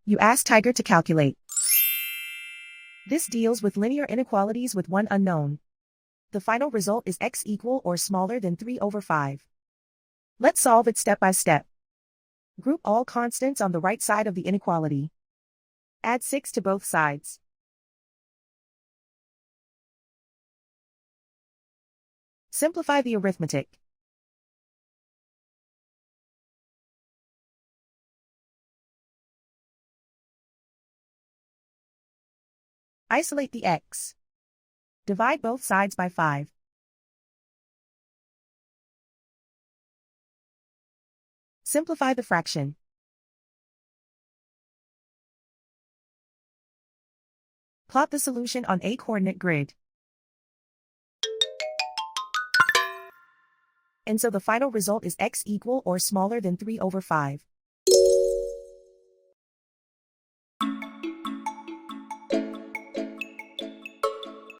You ask Tiger to calculate. This deals with linear inequalities with one unknown. The final result is x equal or smaller than 3/5. Let's solve it step by step. Group all constants on the right side of the inequality. Add 6 to both sides. Simplify the arithmetic. Isolate the x. Divide both sides by 5. Simplify the fraction. Plot the solution on a coordinate grid. And so the final result is x equal or smaller than 3/5.